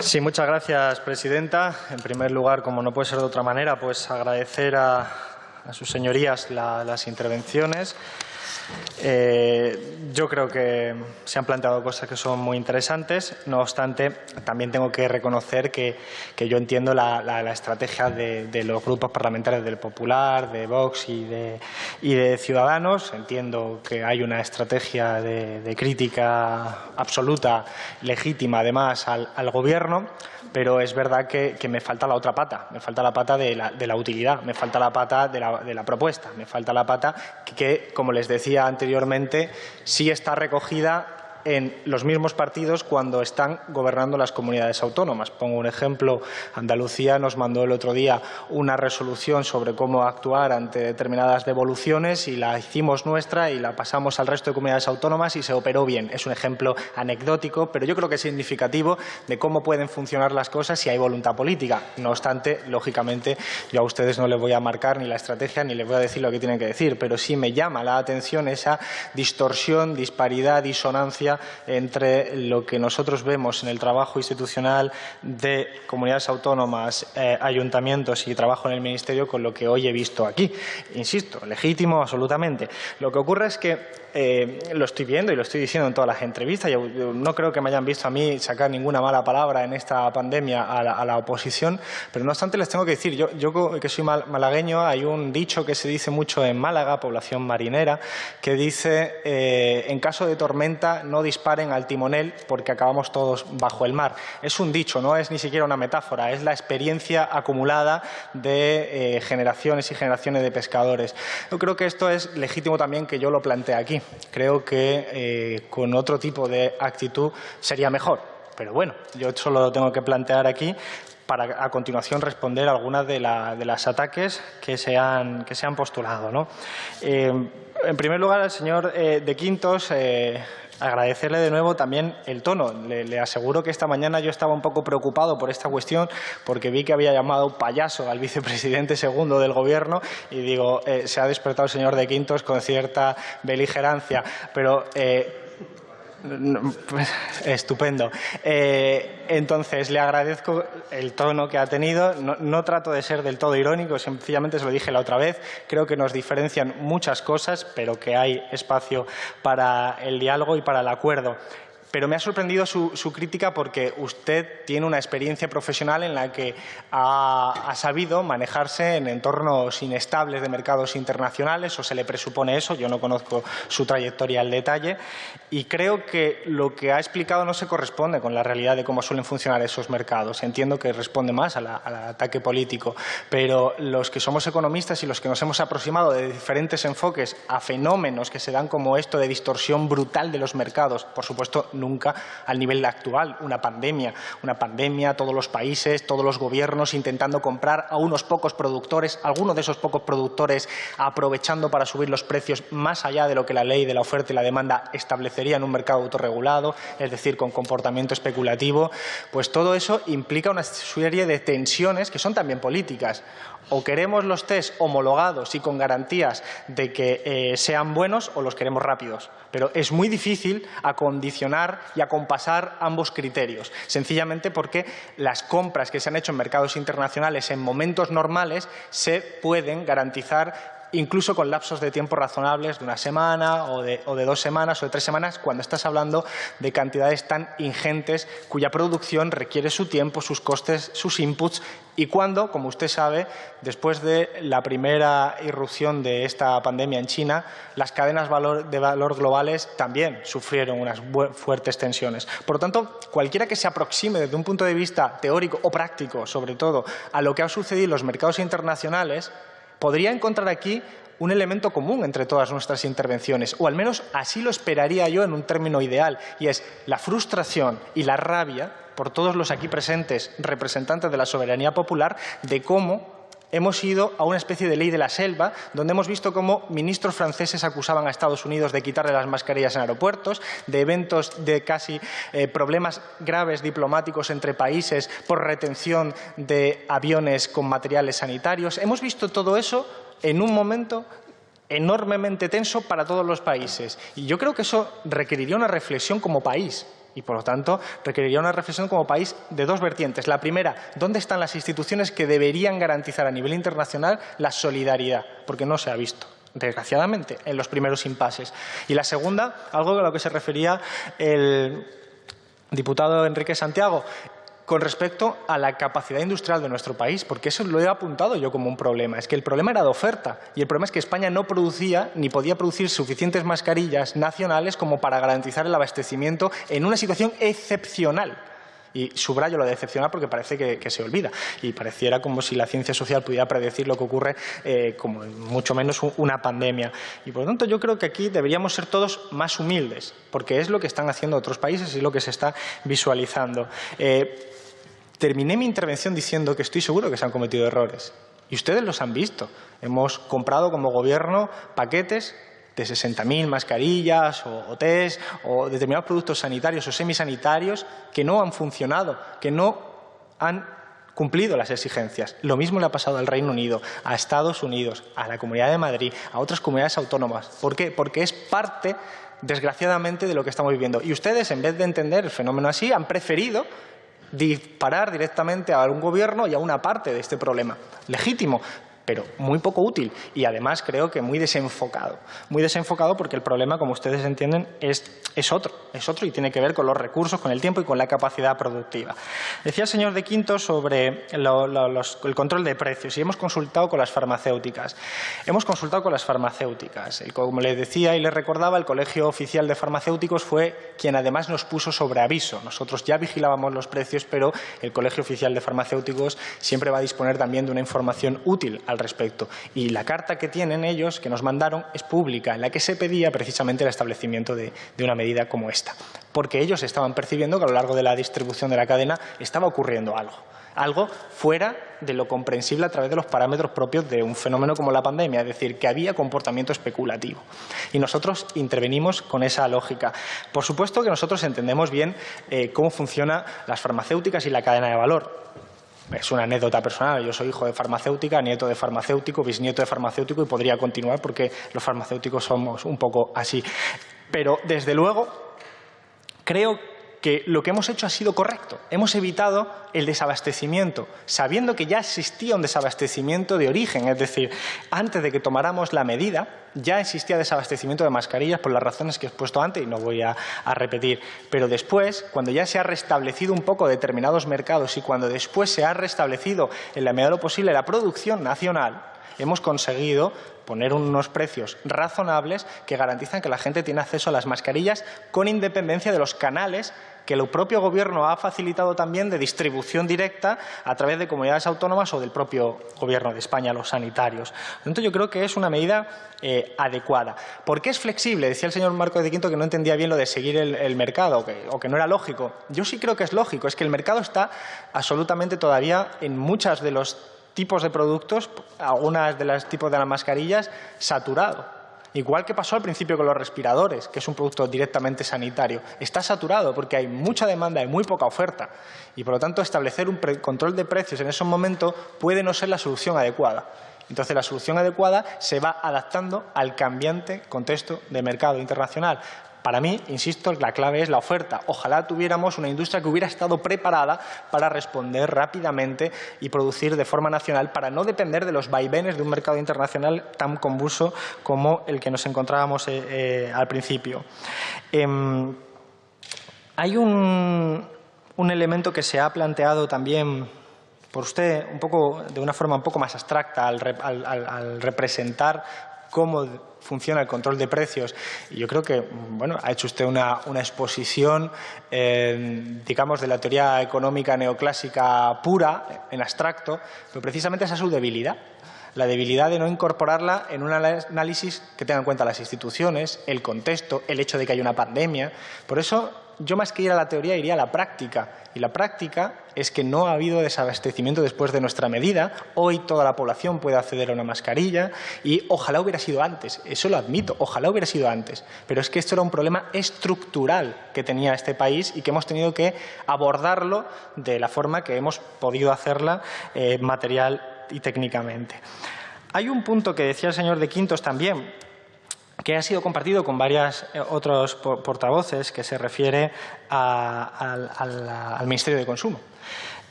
Sí, muchas gracias, presidenta. En primer lugar, como no puede ser de otra manera, pues agradecer a sus señorías las intervenciones. Yo creo que se han planteado cosas que son muy interesantes. No obstante, también tengo que reconocer que yo entiendo la estrategia de los grupos parlamentarios del Popular, de Vox y de Ciudadanos. Entiendo que hay una estrategia de crítica absoluta, legítima además, al Gobierno. Pero es verdad que me falta la otra pata, me falta la pata de la utilidad, me falta la pata de la propuesta, me falta la pata que, como les decía anteriormente, sí está recogida en los mismos partidos cuando están gobernando las comunidades autónomas. Pongo un ejemplo. Andalucía nos mandó el otro día una resolución sobre cómo actuar ante determinadas devoluciones y la hicimos nuestra y la pasamos al resto de comunidades autónomas y se operó bien. Es un ejemplo anecdótico, pero yo creo que es significativo de cómo pueden funcionar las cosas si hay voluntad política. No obstante, lógicamente, yo a ustedes no les voy a marcar ni la estrategia ni les voy a decir lo que tienen que decir, pero sí me llama la atención esa distorsión, disparidad, disonancia entre lo que nosotros vemos en el trabajo institucional de comunidades autónomas, ayuntamientos y trabajo en el Ministerio con lo que hoy he visto aquí. Insisto, legítimo absolutamente. Lo que ocurre es que lo estoy viendo y lo estoy diciendo en todas las entrevistas. Yo no creo que me hayan visto a mí sacar ninguna mala palabra en esta pandemia a la oposición, pero no obstante les tengo que decir, yo que soy malagueño, hay un dicho que se dice mucho en Málaga, población marinera, que dice en caso de tormenta no disparen al timonel porque acabamos todos bajo el mar. Es un dicho, no es ni siquiera una metáfora, es la experiencia acumulada de generaciones y generaciones de pescadores. Yo creo que esto es legítimo también que yo lo plantee aquí. Creo que con otro tipo de actitud sería mejor. Pero bueno, yo solo lo tengo que plantear aquí para a continuación responder a algunas de las ataques que se han postulado, ¿no? En primer lugar, al señor de Quintos, agradecerle de nuevo también el tono. Le aseguro que esta mañana yo estaba un poco preocupado por esta cuestión porque vi que había llamado payaso al vicepresidente segundo del Gobierno y digo, se ha despertado el señor de Quintos con cierta beligerancia, pero pues, estupendo. Entonces, le agradezco el tono que ha tenido. No trato de ser del todo irónico, sencillamente se lo dije la otra vez. Creo que nos diferencian muchas cosas, pero que hay espacio para el diálogo y para el acuerdo. Pero me ha sorprendido su crítica porque usted tiene una experiencia profesional en la que ha sabido manejarse en entornos inestables de mercados internacionales, o se le presupone eso. Yo no conozco su trayectoria al detalle y creo que lo que ha explicado no se corresponde con la realidad de cómo suelen funcionar esos mercados. Entiendo que responde más al ataque político, pero los que somos economistas y los que nos hemos aproximado de diferentes enfoques a fenómenos que se dan como esto de distorsión brutal de los mercados, por supuesto, nunca al nivel actual, una pandemia, todos los países, todos los gobiernos intentando comprar a unos pocos productores, algunos de esos pocos productores aprovechando para subir los precios más allá de lo que la ley de la oferta y la demanda establecería en un mercado autorregulado, es decir, con comportamiento especulativo. Pues todo eso implica una serie de tensiones que son también políticas. O queremos los test homologados y con garantías de que sean buenos o los queremos rápidos. Pero es muy difícil acondicionar y acompasar ambos criterios, sencillamente porque las compras que se han hecho en mercados internacionales en momentos normales se pueden garantizar incluso con lapsos de tiempo razonables de una semana o de 2 semanas o de 3 semanas, cuando estás hablando de cantidades tan ingentes cuya producción requiere su tiempo, sus costes, sus inputs, y cuando, como usted sabe, después de la primera irrupción de esta pandemia en China, las cadenas de valor globales también sufrieron unas fuertes tensiones. Por lo tanto, cualquiera que se aproxime desde un punto de vista teórico o práctico, sobre todo, a lo que ha sucedido en los mercados internacionales, podría encontrar aquí un elemento común entre todas nuestras intervenciones, o al menos así lo esperaría yo en un término ideal, y es la frustración y la rabia por todos los aquí presentes representantes de la soberanía popular de cómo hemos ido a una especie de ley de la selva, donde hemos visto cómo ministros franceses acusaban a Estados Unidos de quitarle las mascarillas en aeropuertos, de eventos de casi problemas graves diplomáticos entre países por retención de aviones con materiales sanitarios. Hemos visto todo eso en un momento enormemente tenso para todos los países. Y yo creo que eso requeriría una reflexión como país. Y, por lo tanto, requeriría una reflexión como país de dos vertientes. La primera, ¿dónde están las instituciones que deberían garantizar a nivel internacional la solidaridad? Porque no se ha visto, desgraciadamente, en los primeros impases. Y la segunda, algo a lo que se refería el diputado Enrique Santiago, con respecto a la capacidad industrial de nuestro país, porque eso lo he apuntado yo como un problema. Es que el problema era de oferta y el problema es que España no producía ni podía producir suficientes mascarillas nacionales como para garantizar el abastecimiento en una situación excepcional. Y subrayo lo de excepcional porque parece que se olvida y pareciera como si la ciencia social pudiera predecir lo que ocurre como mucho menos una pandemia. Y por lo tanto yo creo que aquí deberíamos ser todos más humildes, porque es lo que están haciendo otros países y lo que se está visualizando. Terminé mi intervención diciendo que estoy seguro que se han cometido errores. Y ustedes los han visto. Hemos comprado como Gobierno paquetes de 60.000 mascarillas o test o determinados productos sanitarios o semisanitarios que no han funcionado, que no han cumplido las exigencias. Lo mismo le ha pasado al Reino Unido, a Estados Unidos, a la Comunidad de Madrid, a otras comunidades autónomas. ¿Por qué? Porque es parte, desgraciadamente, de lo que estamos viviendo. Y ustedes, en vez de entender el fenómeno así, han preferido disparar directamente a un gobierno y a una parte de este problema. Legítimo, pero muy poco útil y además creo que muy desenfocado. Muy desenfocado porque el problema, como ustedes entienden, es otro y tiene que ver con los recursos, con el tiempo y con la capacidad productiva. Decía el señor de Quinto sobre el control de precios y hemos consultado con las farmacéuticas. Como les decía y les recordaba, el Colegio Oficial de Farmacéuticos fue quien además nos puso sobre aviso. Nosotros ya vigilábamos los precios, pero el Colegio Oficial de Farmacéuticos siempre va a disponer también de una información útil al respecto. Y la carta que tienen ellos, que nos mandaron, es pública, en la que se pedía precisamente el establecimiento de una medida como esta. Porque ellos estaban percibiendo que a lo largo de la distribución de la cadena estaba ocurriendo algo fuera de lo comprensible a través de los parámetros propios de un fenómeno como la pandemia, es decir, que había comportamiento especulativo. Y nosotros intervenimos con esa lógica. Por supuesto que nosotros entendemos bien cómo funcionan las farmacéuticas y la cadena de valor. Es una anécdota personal. Yo soy hijo de farmacéutica, nieto de farmacéutico, bisnieto de farmacéutico y podría continuar porque los farmacéuticos somos un poco así. Pero, desde luego, creo que lo que hemos hecho ha sido correcto. Hemos evitado el desabastecimiento, sabiendo que ya existía un desabastecimiento de origen. Es decir, antes de que tomáramos la medida, ya existía desabastecimiento de mascarillas por las razones que he expuesto antes y no voy a repetir. Pero después, cuando ya se ha restablecido un poco determinados mercados y cuando después se ha restablecido en la medida de lo posible la producción nacional, hemos conseguido poner unos precios razonables que garantizan que la gente tiene acceso a las mascarillas con independencia de los canales que el propio Gobierno ha facilitado también de distribución directa a través de comunidades autónomas o del propio Gobierno de España, los sanitarios. Por lo tanto, yo creo que es una medida adecuada. ¿Por qué es flexible? Decía el señor Marcos de Quinto que no entendía bien lo de seguir el mercado o que no era lógico. Yo sí creo que es lógico. Es que el mercado está absolutamente todavía en muchos de los tipos de productos, algunas de los tipos de las mascarillas, saturado. Igual que pasó al principio con los respiradores, que es un producto directamente sanitario. Está saturado porque hay mucha demanda y muy poca oferta. Y, por lo tanto, establecer un control de precios en esos momentos puede no ser la solución adecuada. Entonces, la solución adecuada se va adaptando al cambiante contexto de mercado internacional. Para mí, insisto, la clave es la oferta. Ojalá tuviéramos una industria que hubiera estado preparada para responder rápidamente y producir de forma nacional para no depender de los vaivenes de un mercado internacional tan convulso como el que nos encontrábamos al principio. Hay un elemento que se ha planteado también por usted de una forma un poco más abstracta al representar cómo funciona el control de precios. Y yo creo que ha hecho usted una exposición, digamos, de la teoría económica neoclásica pura, en abstracto, pero precisamente esa es su debilidad. La debilidad de no incorporarla en un análisis que tenga en cuenta las instituciones, el contexto, el hecho de que hay una pandemia. Por eso, yo más que ir a la teoría iría a la práctica. Y la práctica es que no ha habido desabastecimiento después de nuestra medida. Hoy toda la población puede acceder a una mascarilla y ojalá hubiera sido antes. Eso lo admito, ojalá hubiera sido antes. Pero es que esto era un problema estructural que tenía este país y que hemos tenido que abordarlo de la forma que hemos podido hacerla material y técnicamente. Hay un punto que decía el señor de Quintos también, que ha sido compartido con varios otros portavoces, que se refiere al Ministerio de Consumo.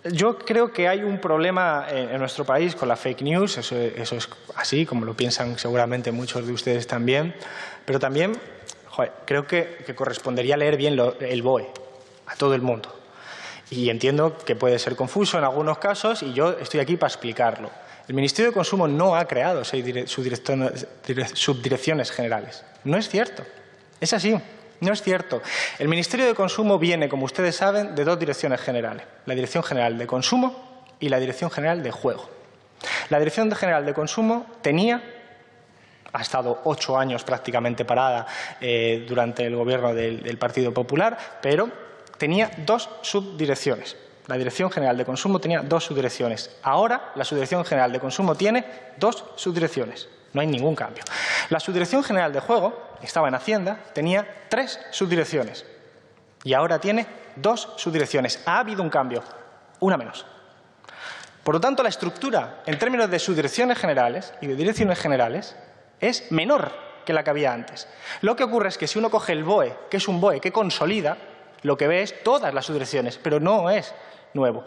Yo creo que hay un problema en nuestro país con la fake news, eso es así, como lo piensan seguramente muchos de ustedes también, pero también creo que correspondería leer bien el BOE a todo el mundo. Y entiendo que puede ser confuso en algunos casos y yo estoy aquí para explicarlo. El Ministerio de Consumo no ha creado 6 subdirecciones generales. No es cierto. Es así. No es cierto. El Ministerio de Consumo viene, como ustedes saben, de 2 direcciones generales. La Dirección General de Consumo y la Dirección General de Juego. La Dirección General de Consumo ha estado 8 años prácticamente parada durante el gobierno del Partido Popular, pero tenía 2 subdirecciones. La Dirección General de Consumo tenía 2 subdirecciones. Ahora la Subdirección General de Consumo tiene 2 subdirecciones. No hay ningún cambio. La Subdirección General de Juego, que estaba en Hacienda, tenía 3 subdirecciones. Y ahora tiene 2 subdirecciones. Ha habido un cambio, una menos. Por lo tanto, la estructura, en términos de subdirecciones generales y de direcciones generales, es menor que la que había antes. Lo que ocurre es que si uno coge el BOE, que es un BOE que consolida, lo que ve es todas las subdirecciones, pero no es nuevo.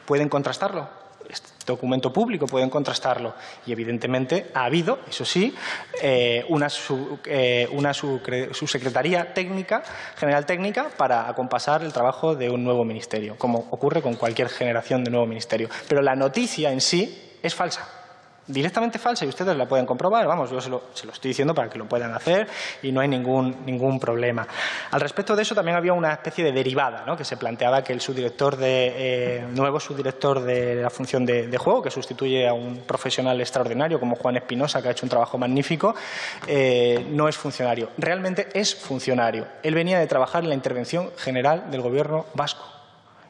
Pueden contrastarlo. Este documento público, pueden contrastarlo. Y evidentemente ha habido, eso sí, una subsecretaría técnica, general técnica, para acompasar el trabajo de un nuevo ministerio, como ocurre con cualquier generación de nuevo ministerio. Pero la noticia en sí es falsa. Directamente falsa, y ustedes la pueden comprobar. Vamos, yo se lo estoy diciendo para que lo puedan hacer y no hay ningún problema. Al respecto de eso también había una especie de derivada, ¿no?, que se planteaba que el nuevo subdirector de la función de juego, que sustituye a un profesional extraordinario como Juan Espinosa, que ha hecho un trabajo magnífico, no es funcionario. Realmente es funcionario. Él venía de trabajar en la intervención general del Gobierno vasco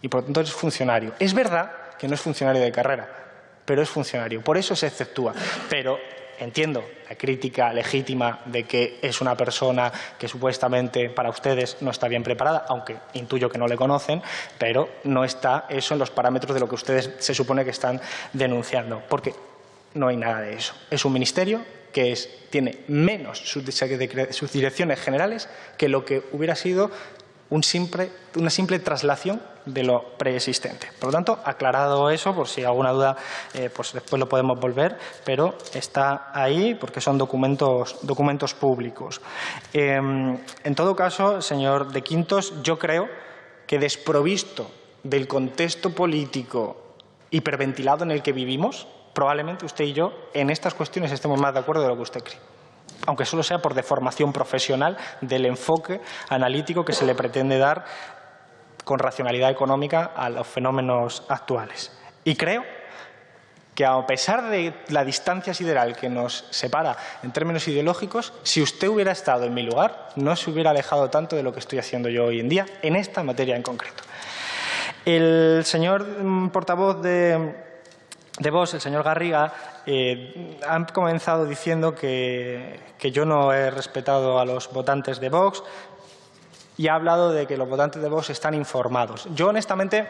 y por lo tanto es funcionario. Es verdad que no es funcionario de carrera, pero es funcionario. Por eso se exceptúa. Pero entiendo la crítica legítima de que es una persona que supuestamente para ustedes no está bien preparada, aunque intuyo que no le conocen, pero no está eso en los parámetros de lo que ustedes se supone que están denunciando, porque no hay nada de eso. Es un ministerio que tiene menos subdirecciones generales que lo que hubiera sido una simple traslación de lo preexistente. Por lo tanto, aclarado eso, por si hay alguna duda, pues después lo podemos volver, pero está ahí porque son documentos públicos. En todo caso, señor De Quintos, yo creo que desprovisto del contexto político hiperventilado en el que vivimos, probablemente usted y yo en estas cuestiones estemos más de acuerdo de lo que usted cree, aunque solo sea por deformación profesional del enfoque analítico que se le pretende dar con racionalidad económica a los fenómenos actuales. Y creo que, a pesar de la distancia sideral que nos separa en términos ideológicos, si usted hubiera estado en mi lugar, no se hubiera alejado tanto de lo que estoy haciendo yo hoy en día en esta materia en concreto. El señor portavoz de Vox, el señor Garriga, han comenzado diciendo que yo no he respetado a los votantes de Vox y ha hablado de que los votantes de Vox están informados. Yo, honestamente,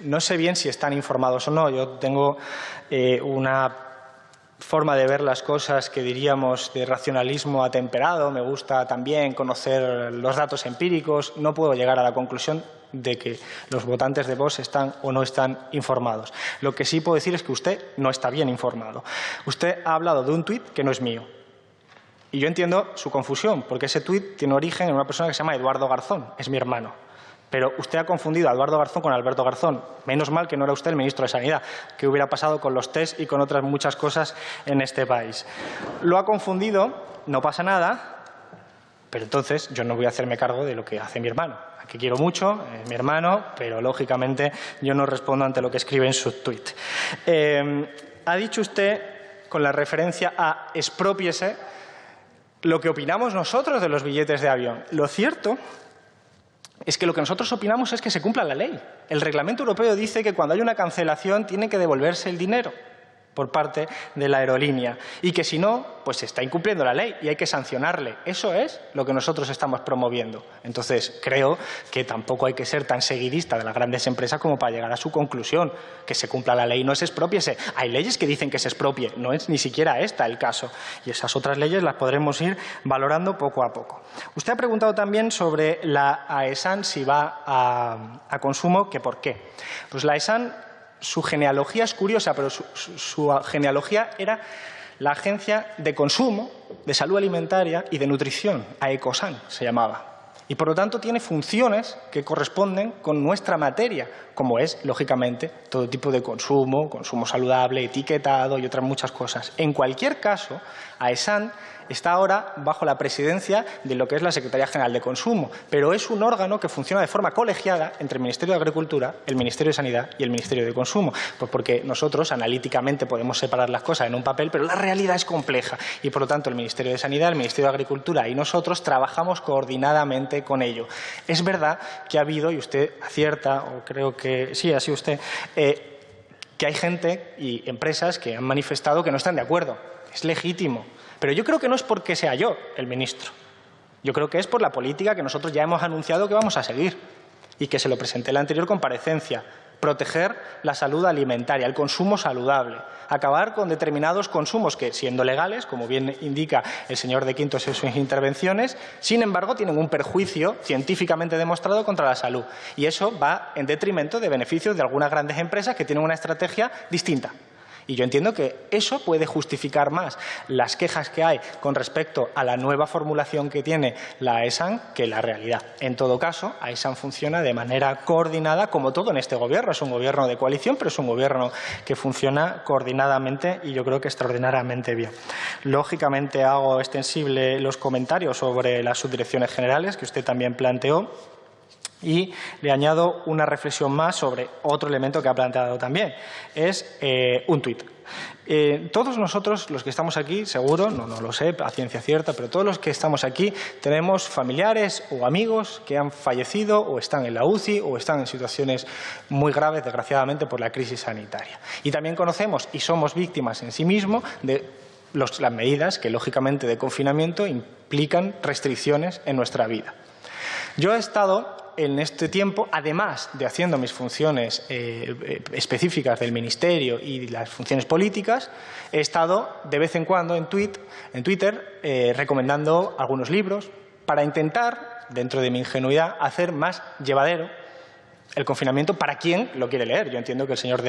no sé bien si están informados o no. Yo tengo una forma de ver las cosas que diríamos de racionalismo atemperado. Me gusta también conocer los datos empíricos. No puedo llegar a la conclusión de que los votantes de Vox están o no están informados. Lo que sí puedo decir es que usted no está bien informado. Usted ha hablado de un tuit que no es mío. Y yo entiendo su confusión, porque ese tuit tiene origen en una persona que se llama Eduardo Garzón, es mi hermano. Pero usted ha confundido a Eduardo Garzón con Alberto Garzón. Menos mal que no era usted el ministro de Sanidad, que hubiera pasado con los test y con otras muchas cosas en este país. Lo ha confundido, no pasa nada, pero entonces yo no voy a hacerme cargo de lo que hace mi hermano, a que quiero mucho, es mi hermano, pero lógicamente yo no respondo ante lo que escribe en su tuit. Ha dicho usted, con la referencia a exprópiese, lo que opinamos nosotros de los billetes de avión. Lo cierto es que lo que nosotros opinamos es que se cumpla la ley. El Reglamento Europeo dice que cuando hay una cancelación tiene que devolverse el dinero. por parte de la aerolínea y que si no, pues está incumpliendo la ley y hay que sancionarle. Eso es lo que nosotros estamos promoviendo. Entonces, creo que tampoco hay que ser tan seguidista de las grandes empresas como para llegar a su conclusión. Que se cumpla la ley no se expropiese. Hay leyes que dicen que se expropie, no es ni siquiera esta el caso. Y esas otras leyes las podremos ir valorando poco a poco. Usted ha preguntado también sobre la AESAN, si va a consumo, que por qué. Pues la AESAN, su genealogía es curiosa, pero su genealogía era la Agencia de Consumo, de Salud Alimentaria y de Nutrición, AECOSAN se llamaba. Y, por lo tanto, tiene funciones que corresponden con nuestra materia, como es, lógicamente, todo tipo de consumo, consumo saludable, etiquetado y otras muchas cosas. En cualquier caso, AESAN está ahora bajo la presidencia de lo que es la Secretaría General de Consumo, pero es un órgano que funciona de forma colegiada entre el Ministerio de Agricultura, el Ministerio de Sanidad y el Ministerio de Consumo. Pues porque nosotros analíticamente podemos separar las cosas en un papel, pero la realidad es compleja y, por lo tanto, el Ministerio de Sanidad, el Ministerio de Agricultura y nosotros trabajamos coordinadamente con ello. Es verdad que ha habido, y usted acierta, o creo que sí, así usted, que hay gente y empresas que han manifestado que no están de acuerdo. Es legítimo. Pero yo creo que no es porque sea yo el ministro. Yo creo que es por la política que nosotros ya hemos anunciado que vamos a seguir y que se lo presenté en la anterior comparecencia. Proteger la salud alimentaria, el consumo saludable, acabar con determinados consumos que, siendo legales, como bien indica el señor de Quintos en sus intervenciones, sin embargo, tienen un perjuicio científicamente demostrado contra la salud. Y eso va en detrimento de beneficios de algunas grandes empresas que tienen una estrategia distinta. Y yo entiendo que eso puede justificar más las quejas que hay con respecto a la nueva formulación que tiene la AESAN que la realidad. En todo caso, AESAN funciona de manera coordinada, como todo en este Gobierno. Es un Gobierno de coalición, pero es un Gobierno que funciona coordinadamente y yo creo que extraordinariamente bien. Lógicamente, hago extensible los comentarios sobre las subdirecciones generales que usted también planteó. Y le añado una reflexión más sobre otro elemento que ha planteado también. Es un tuit. Todos nosotros, los que estamos aquí, seguro, no lo sé a ciencia cierta, pero todos los que estamos aquí tenemos familiares o amigos que han fallecido o están en la UCI o están en situaciones muy graves, desgraciadamente, por la crisis sanitaria. Y también conocemos y somos víctimas en sí mismos de las medidas que, lógicamente, de confinamiento implican restricciones en nuestra vida. Yo he estado en este tiempo, además de haciendo mis funciones específicas del Ministerio y las funciones políticas, he estado de vez en cuando en Twitter recomendando algunos libros para intentar, dentro de mi ingenuidad, hacer más llevadero el confinamiento para quien lo quiere leer. Yo entiendo que el señor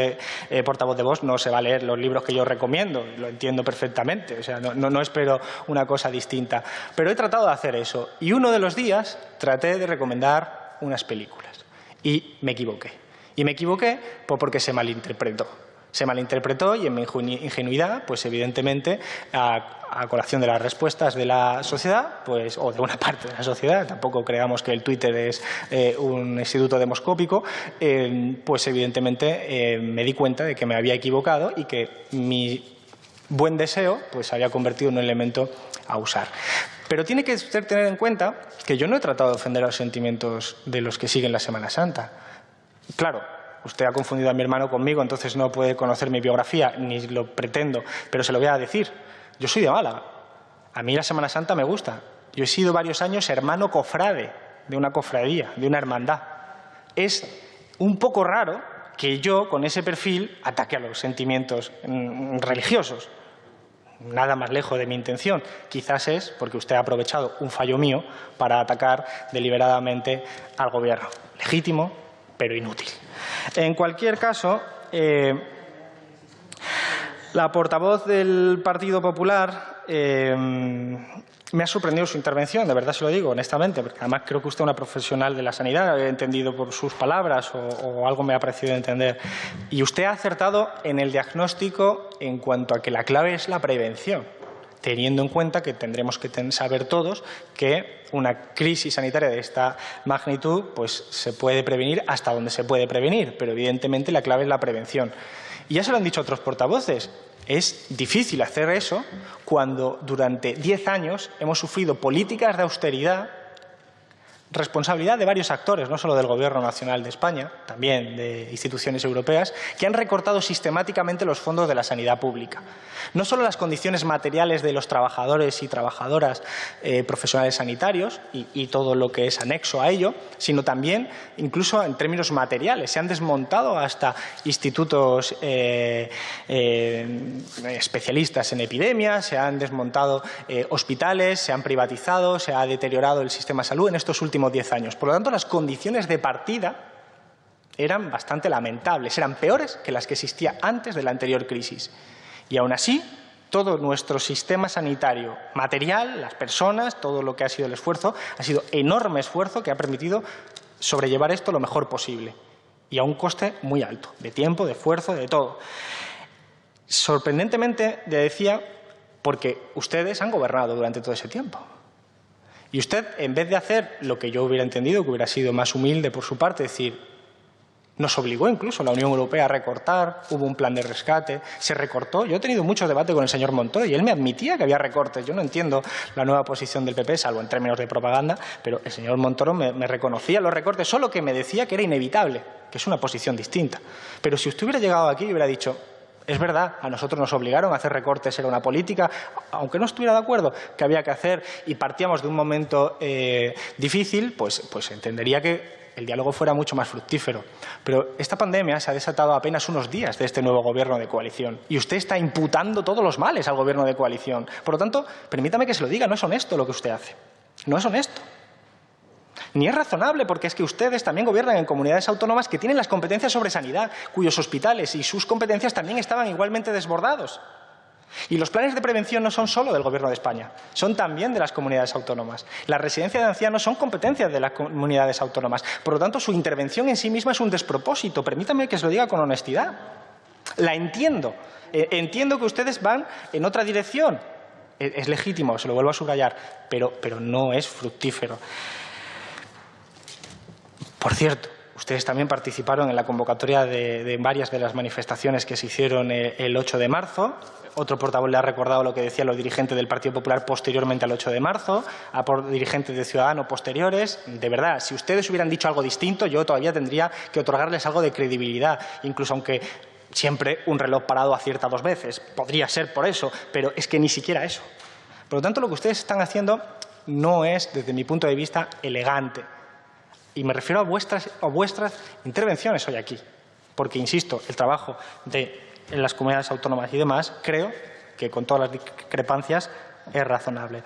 portavoz de Vox no se va a leer los libros que yo recomiendo, lo entiendo perfectamente, o sea, no espero una cosa distinta. Pero he tratado de hacer eso y uno de los días traté de recomendar unas películas y me equivoqué. Y me equivoqué porque se malinterpretó. Se malinterpretó y en mi ingenuidad, pues evidentemente, a colación de las respuestas de la sociedad, pues, o de una parte de la sociedad, tampoco creamos que el Twitter es un instituto demoscópico, pues evidentemente me di cuenta de que me había equivocado y que mi buen deseo pues se había convertido en un elemento a usar. Pero tiene que usted tener en cuenta que yo no he tratado de ofender los sentimientos de los que siguen la Semana Santa. Claro, usted ha confundido a mi hermano conmigo, entonces no puede conocer mi biografía, ni lo pretendo, pero se lo voy a decir. Yo soy de Málaga. A mí la Semana Santa me gusta. Yo he sido varios años hermano cofrade de una cofradía, de una hermandad. Es un poco raro que yo, con ese perfil, ataque a los sentimientos religiosos. Nada más lejos de mi intención. Quizás es porque usted ha aprovechado un fallo mío para atacar deliberadamente al Gobierno. Legítimo, pero inútil. En cualquier caso, la portavoz del Partido Popular me ha sorprendido su intervención, de verdad se lo digo, honestamente, porque además creo que usted es una profesional de la sanidad, he entendido por sus palabras o algo me ha parecido entender. Y usted ha acertado en el diagnóstico en cuanto a que la clave es la prevención, teniendo en cuenta que tendremos que saber todos que una crisis sanitaria de esta magnitud pues, se puede prevenir hasta donde se puede prevenir, pero evidentemente la clave es la prevención. Y ya se lo han dicho otros portavoces. Es difícil hacer eso cuando durante 10 años hemos sufrido políticas de austeridad responsabilidad de varios actores, no solo del Gobierno nacional de España, también de instituciones europeas, que han recortado sistemáticamente los fondos de la sanidad pública. No solo las condiciones materiales de los trabajadores y trabajadoras profesionales sanitarios y todo lo que es anexo a ello, sino también, incluso en términos materiales, se han desmontado hasta institutos especialistas en epidemias, se han desmontado hospitales, se han privatizado, se ha deteriorado el sistema de salud en estos últimos 10 años. Por lo tanto, las condiciones de partida eran bastante lamentables, eran peores que las que existía antes de la anterior crisis. Y aún así, todo nuestro sistema sanitario material, las personas, todo lo que ha sido el esfuerzo, ha sido enorme esfuerzo que ha permitido sobrellevar esto lo mejor posible. Y a un coste muy alto, de tiempo, de esfuerzo, de todo. Sorprendentemente, le decía, porque ustedes han gobernado durante todo ese tiempo. Y usted, en vez de hacer lo que yo hubiera entendido, que hubiera sido más humilde por su parte, decir, nos obligó incluso la Unión Europea a recortar, hubo un plan de rescate, se recortó. Yo he tenido mucho debate con el señor Montoro y él me admitía que había recortes. Yo no entiendo la nueva posición del PP, salvo en términos de propaganda, pero el señor Montoro me reconocía los recortes, solo que me decía que era inevitable, que es una posición distinta. Pero si usted hubiera llegado aquí y hubiera dicho, es verdad, a nosotros nos obligaron a hacer recortes, era una política, aunque no estuviera de acuerdo, que había que hacer y partíamos de un momento difícil, pues entendería que el diálogo fuera mucho más fructífero. Pero esta pandemia se ha desatado apenas unos días de este nuevo gobierno de coalición y usted está imputando todos los males al gobierno de coalición. Por lo tanto, permítame que se lo diga, no es honesto lo que usted hace. No es honesto. Ni es razonable, porque es que ustedes también gobiernan en comunidades autónomas que tienen las competencias sobre sanidad, cuyos hospitales y sus competencias también estaban igualmente desbordados. Y los planes de prevención no son solo del Gobierno de España, son también de las comunidades autónomas. Las residencias de ancianos son competencias de las comunidades autónomas. Por lo tanto, su intervención en sí misma es un despropósito. Permítame que se lo diga con honestidad. La entiendo. Entiendo que ustedes van en otra dirección. Es legítimo, se lo vuelvo a subrayar, pero no es fructífero. Por cierto, ustedes también participaron en la convocatoria de varias de las manifestaciones que se hicieron el 8 de marzo. Otro portavoz le ha recordado lo que decían los dirigentes del Partido Popular posteriormente al 8 de marzo, a por dirigentes de Ciudadanos posteriores. De verdad, si ustedes hubieran dicho algo distinto, yo todavía tendría que otorgarles algo de credibilidad, incluso aunque siempre un reloj parado acierta 2 veces. Podría ser por eso, pero es que ni siquiera eso. Por lo tanto, lo que ustedes están haciendo no es, desde mi punto de vista, elegante. Y me refiero a vuestras intervenciones hoy aquí. Porque, insisto, el trabajo en las comunidades autónomas y demás, creo que con todas las discrepancias es razonable.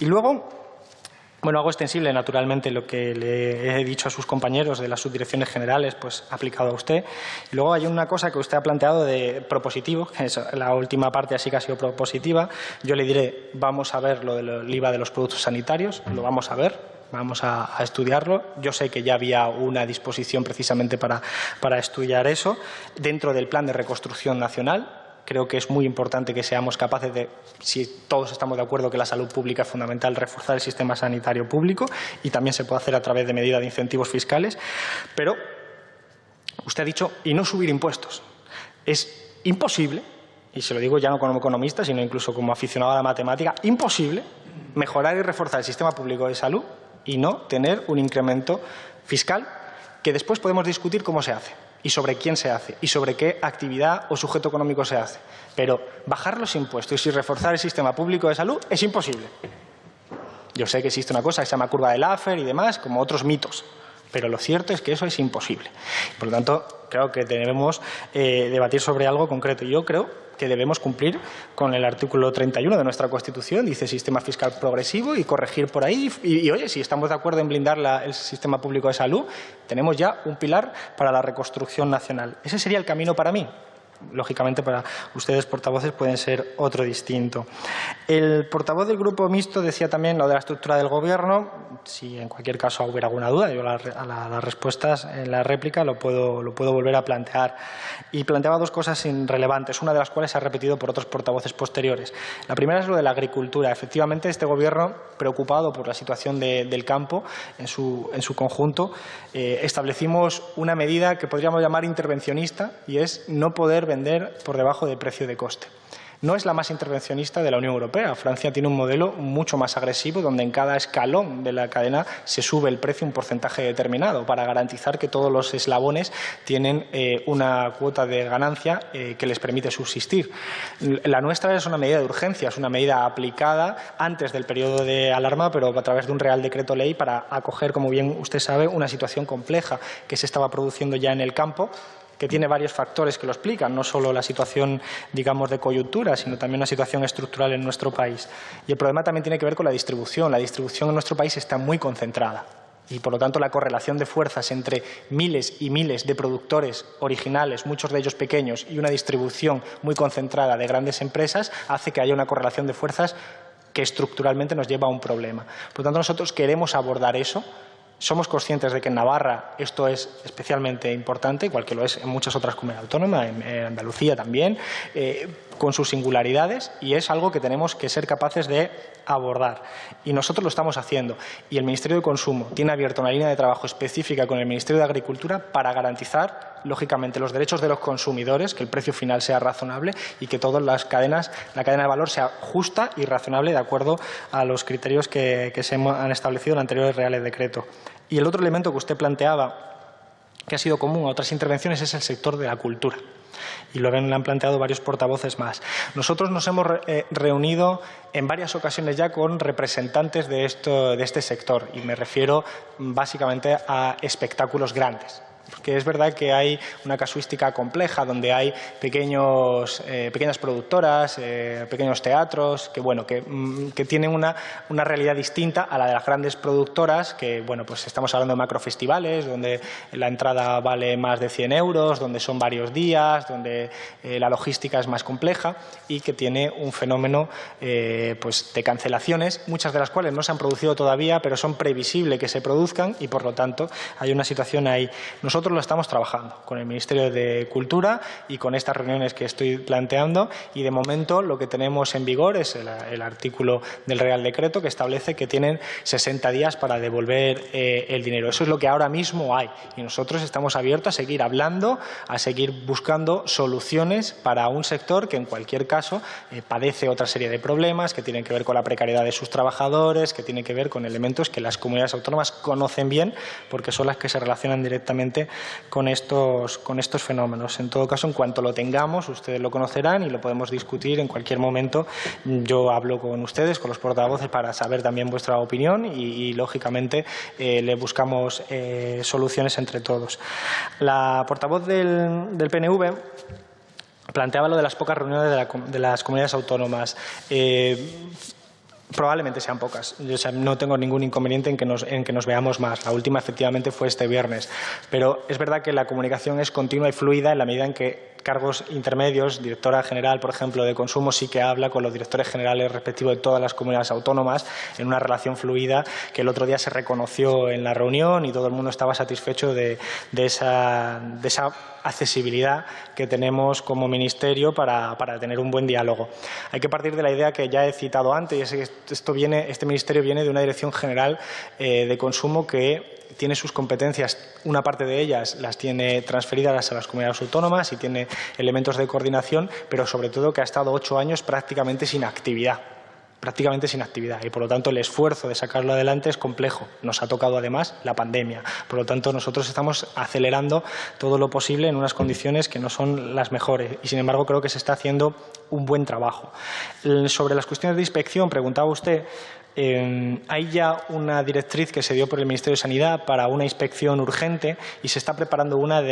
Y luego, bueno, hago extensible naturalmente lo que le he dicho a sus compañeros de las subdirecciones generales, pues aplicado a usted. Y luego hay una cosa que usted ha planteado de propositivo, que es la última parte así que ha sido propositiva. Yo le diré, vamos a ver lo del IVA de los productos sanitarios, lo vamos a ver. Vamos a estudiarlo. Yo sé que ya había una disposición precisamente para estudiar eso dentro del Plan de Reconstrucción Nacional. Creo que es muy importante que seamos capaces de, si todos estamos de acuerdo que la salud pública es fundamental, reforzar el sistema sanitario público y también se puede hacer a través de medidas de incentivos fiscales. Pero usted ha dicho, y no subir impuestos. Es imposible, y se lo digo ya no como economista, sino incluso como aficionado a la matemática, imposible mejorar y reforzar el sistema público de salud y no tener un incremento fiscal que después podemos discutir cómo se hace y sobre quién se hace y sobre qué actividad o sujeto económico se hace. Pero bajar los impuestos y reforzar el sistema público de salud es imposible. Yo sé que existe una cosa que se llama curva de Laffer y demás, como otros mitos, pero lo cierto es que eso es imposible. Por lo tanto, creo que debemos debatir sobre algo concreto. Yo creo que debemos cumplir con el artículo 31 de nuestra Constitución, dice sistema fiscal progresivo, y corregir por ahí. Y oye, si estamos de acuerdo en blindar el sistema público de salud, tenemos ya un pilar para la reconstrucción nacional. Ese sería el camino para mí. Lógicamente, para ustedes, portavoces, pueden ser otro distinto. El portavoz del Grupo Mixto decía también lo de la estructura del Gobierno. Si en cualquier caso hubiera alguna duda, yo las respuestas en la réplica lo puedo volver a plantear. Y planteaba 2 cosas relevantes, una de las cuales se ha repetido por otros portavoces posteriores. La primera es lo de la agricultura. Efectivamente, este Gobierno, preocupado por la situación del campo en su conjunto, establecimos una medida que podríamos llamar intervencionista, y es no poder vender por debajo de precio de coste. No es la más intervencionista de la Unión Europea. Francia tiene un modelo mucho más agresivo donde en cada escalón de la cadena se sube el precio un porcentaje determinado para garantizar que todos los eslabones tienen una cuota de ganancia que les permite subsistir. La nuestra es una medida de urgencia, es una medida aplicada antes del periodo de alarma, pero a través de un Real Decreto Ley para acoger, como bien usted sabe, una situación compleja que se estaba produciendo ya en el campo, que tiene varios factores que lo explican, no solo la situación, digamos, de coyuntura, sino también una situación estructural en nuestro país. Y el problema también tiene que ver con la distribución. La distribución en nuestro país está muy concentrada y, por lo tanto, la correlación de fuerzas entre miles y miles de productores originales, muchos de ellos pequeños, y una distribución muy concentrada de grandes empresas hace que haya una correlación de fuerzas que estructuralmente nos lleva a un problema. Por lo tanto, nosotros queremos abordar eso. Somos conscientes de que en Navarra esto es especialmente importante, igual que lo es en muchas otras comunidades autónomas, en Andalucía también, con sus singularidades, y es algo que tenemos que ser capaces de abordar. Y nosotros lo estamos haciendo. Y el Ministerio de Consumo tiene abierta una línea de trabajo específica con el Ministerio de Agricultura para garantizar, lógicamente, los derechos de los consumidores, que el precio final sea razonable y que todas las cadenas, la cadena de valor sea justa y razonable de acuerdo a los criterios que se han establecido en anteriores Reales Decretos. Y el otro elemento que usted planteaba, que ha sido común a otras intervenciones, es el sector de la cultura. Y lo han planteado varios portavoces más. Nosotros nos hemos reunido en varias ocasiones ya con representantes de este sector, y me refiero básicamente a espectáculos grandes. Porque es verdad que hay una casuística compleja donde hay pequeñas productoras, pequeños teatros que tienen una realidad distinta a la de las grandes productoras, que bueno, pues estamos hablando de macrofestivales donde la entrada vale más de 100 euros, donde son varios días, donde la logística es más compleja y que tiene un fenómeno pues de cancelaciones, muchas de las cuales no se han producido todavía, pero son previsibles que se produzcan y por lo tanto hay una situación ahí. Nosotros lo estamos trabajando con el Ministerio de Cultura y con estas reuniones que estoy planteando, y de momento lo que tenemos en vigor es el artículo del Real Decreto que establece que tienen 60 días para devolver el dinero. Eso es lo que ahora mismo hay y nosotros estamos abiertos a seguir hablando, a seguir buscando soluciones para un sector que en cualquier caso padece otra serie de problemas que tienen que ver con la precariedad de sus trabajadores, que tienen que ver con elementos que las comunidades autónomas conocen bien porque son las que se relacionan directamente con estos fenómenos. En todo caso, en cuanto lo tengamos, ustedes lo conocerán y lo podemos discutir en cualquier momento. Yo hablo con ustedes, con los portavoces, para saber también vuestra opinión y lógicamente, le buscamos soluciones entre todos. La portavoz del PNV planteaba lo de las pocas reuniones de las comunidades autónomas. Probablemente sean pocas. Yo, no tengo ningún inconveniente en que nos veamos más. La última, efectivamente, fue este viernes. Pero es verdad que la comunicación es continua y fluida en la medida en que cargos intermedios, directora general, por ejemplo, de consumo, sí que habla con los directores generales respectivos de todas las comunidades autónomas en una relación fluida que el otro día se reconoció en la reunión y todo el mundo estaba satisfecho de esa accesibilidad que tenemos como Ministerio para tener un buen diálogo. Hay que partir de la idea que ya he citado antes, y es que este Ministerio viene de una Dirección General de Consumo que tiene sus competencias, una parte de ellas las tiene transferidas a las comunidades autónomas y tiene elementos de coordinación, pero sobre todo que ha estado 8 años prácticamente sin actividad. Y por lo tanto el esfuerzo de sacarlo adelante es complejo. Nos ha tocado además la pandemia. Por lo tanto nosotros estamos acelerando todo lo posible en unas condiciones que no son las mejores y sin embargo creo que se está haciendo un buen trabajo. Sobre las cuestiones de inspección, preguntaba usted. Hay ya una directriz que se dio por el Ministerio de Sanidad para una inspección urgente y se está preparando una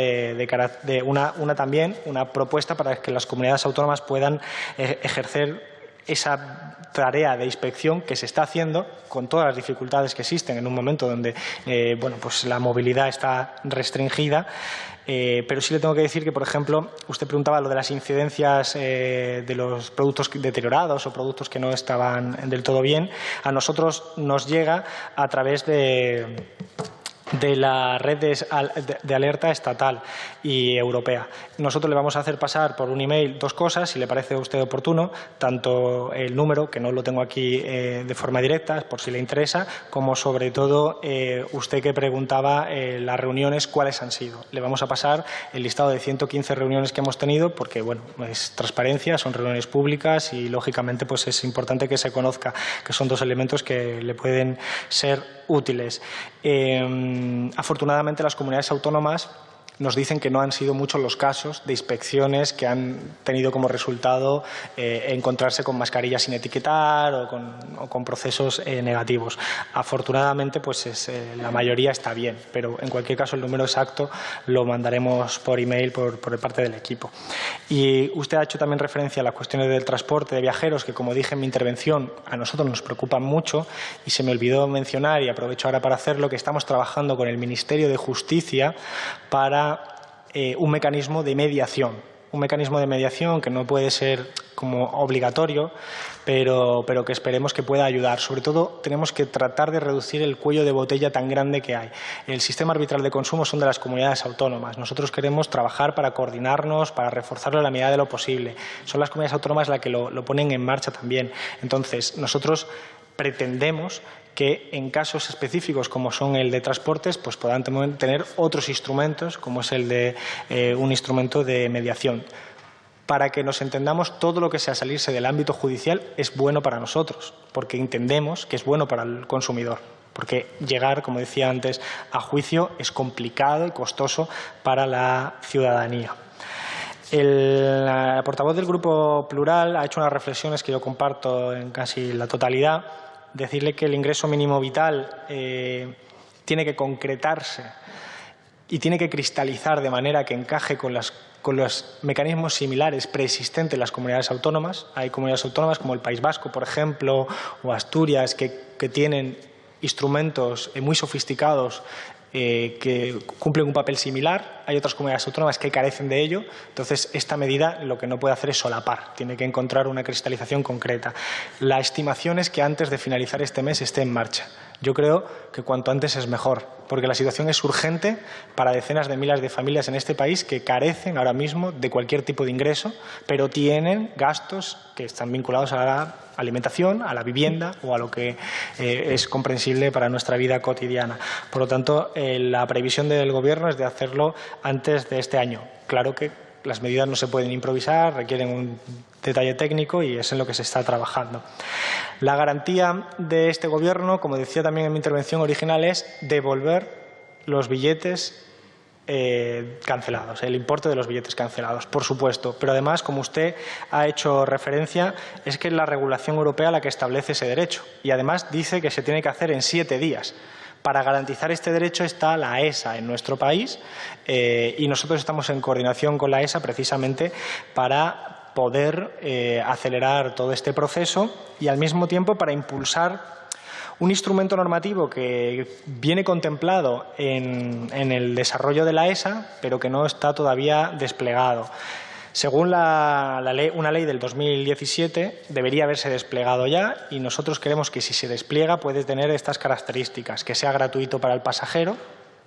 propuesta para que las comunidades autónomas puedan ejercer esa tarea de inspección que se está haciendo con todas las dificultades que existen en un momento donde pues la movilidad está restringida. Pero sí le tengo que decir que, por ejemplo, usted preguntaba lo de las incidencias de los productos deteriorados o productos que no estaban del todo bien. A nosotros nos llega a través de de la red de alerta estatal y europea. Nosotros le vamos a hacer pasar por un email 2 cosas, si le parece a usted oportuno, tanto el número, que no lo tengo aquí de forma directa, por si le interesa, como sobre todo usted que preguntaba las reuniones, cuáles han sido. Le vamos a pasar el listado de 115 reuniones que hemos tenido, porque bueno, es transparencia, son reuniones públicas y lógicamente pues es importante que se conozca, que son 2 elementos que le pueden ser útiles. Afortunadamente, las comunidades autónomas nos dicen que no han sido muchos los casos de inspecciones que han tenido como resultado encontrarse con mascarillas sin etiquetar o con procesos negativos. Afortunadamente, pues la mayoría está bien, pero en cualquier caso el número exacto lo mandaremos por email por parte del equipo. Y usted ha hecho también referencia a las cuestiones del transporte de viajeros, que como dije en mi intervención, a nosotros nos preocupan mucho, y se me olvidó mencionar, y aprovecho ahora para hacerlo, que estamos trabajando con el Ministerio de Justicia para un mecanismo de mediación. Un mecanismo de mediación que no puede ser como obligatorio, pero que esperemos que pueda ayudar. Sobre todo, tenemos que tratar de reducir el cuello de botella tan grande que hay. El sistema arbitral de consumo son de las comunidades autónomas. Nosotros queremos trabajar para coordinarnos, para reforzarlo en la medida de lo posible. Son las comunidades autónomas las que lo ponen en marcha también. Entonces, nosotros pretendemos que en casos específicos como son el de transportes, pues puedan tener otros instrumentos, como es el de un instrumento de mediación. Para que nos entendamos, todo lo que sea salirse del ámbito judicial es bueno para nosotros, porque entendemos que es bueno para el consumidor. Porque llegar, como decía antes, a juicio es complicado y costoso para la ciudadanía. El portavoz del Grupo Plural ha hecho unas reflexiones que yo comparto en casi la totalidad. Decirle que el ingreso mínimo vital tiene que concretarse y tiene que cristalizar de manera que encaje con los mecanismos similares preexistentes en las comunidades autónomas. Hay comunidades autónomas como el País Vasco, por ejemplo, o Asturias, que tienen instrumentos muy sofisticados que cumplen un papel similar. Hay otras comunidades autónomas que carecen de ello. Entonces, esta medida lo que no puede hacer es solapar. Tiene que encontrar una cristalización concreta. La estimación es que antes de finalizar este mes esté en marcha. Yo creo que cuanto antes es mejor, porque la situación es urgente para decenas de miles de familias en este país que carecen ahora mismo de cualquier tipo de ingreso, pero tienen gastos que están vinculados a la alimentación, a la vivienda o a lo que es comprensible para nuestra vida cotidiana. Por lo tanto, la previsión del Gobierno es de hacerlo antes de este año. Claro que las medidas no se pueden improvisar, requieren un detalle técnico y es en lo que se está trabajando. La garantía de este Gobierno, como decía también en mi intervención original, es devolver los billetes cancelados, el importe de los billetes cancelados, por supuesto. Pero además, como usted ha hecho referencia, es que es la regulación europea la que establece ese derecho y además dice que se tiene que hacer en 7 días. Para garantizar este derecho está la ESA en nuestro país y nosotros estamos en coordinación con la ESA precisamente para poder acelerar todo este proceso y al mismo tiempo para impulsar un instrumento normativo que viene contemplado en el desarrollo de la ESA, pero que no está todavía desplegado. Según una ley del 2017, debería haberse desplegado ya y nosotros creemos que si se despliega puede tener estas características, que sea gratuito para el pasajero,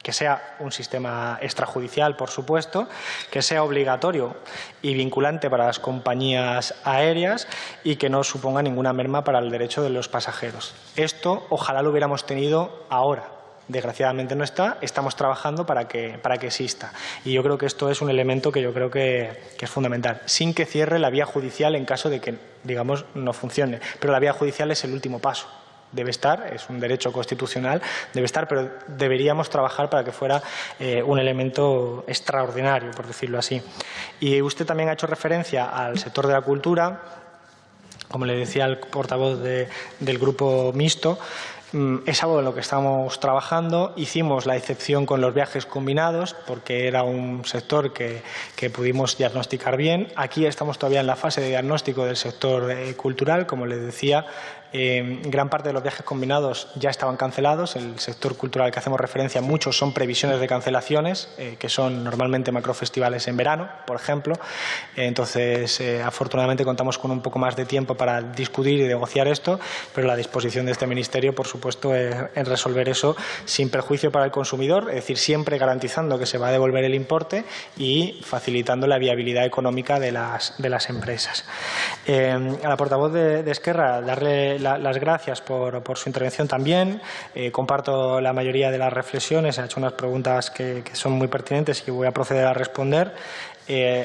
que sea un sistema extrajudicial, por supuesto, que sea obligatorio y vinculante para las compañías aéreas y que no suponga ninguna merma para el derecho de los pasajeros. Esto ojalá lo hubiéramos tenido ahora. Desgraciadamente no está, estamos trabajando para que exista. Y yo creo que esto es un elemento que yo creo que es fundamental, sin que cierre la vía judicial en caso de que, digamos, no funcione. Pero la vía judicial es el último paso. Debe estar, es un derecho constitucional, debe estar, pero deberíamos trabajar para que fuera un elemento extraordinario, por decirlo así. Y usted también ha hecho referencia al sector de la cultura, como le decía el portavoz del Grupo Mixto. Es algo en lo que estamos trabajando. Hicimos la excepción con los viajes combinados porque era un sector que pudimos diagnosticar bien. Aquí estamos todavía en la fase de diagnóstico del sector cultural. Como les decía, Gran parte de los viajes combinados ya estaban cancelados. El sector cultural al que hacemos referencia, muchos son previsiones de cancelaciones, que son normalmente macrofestivales en verano, por ejemplo. Entonces, afortunadamente contamos con un poco más de tiempo para discutir y negociar esto, pero la disposición de este Ministerio, por supuesto, es en resolver eso sin perjuicio para el consumidor, es decir, siempre garantizando que se va a devolver el importe y facilitando la viabilidad económica de las empresas. A la portavoz de Esquerra, darle las gracias por su intervención también. Comparto la mayoría de las reflexiones, ha hecho unas preguntas que son muy pertinentes y que voy a proceder a responder.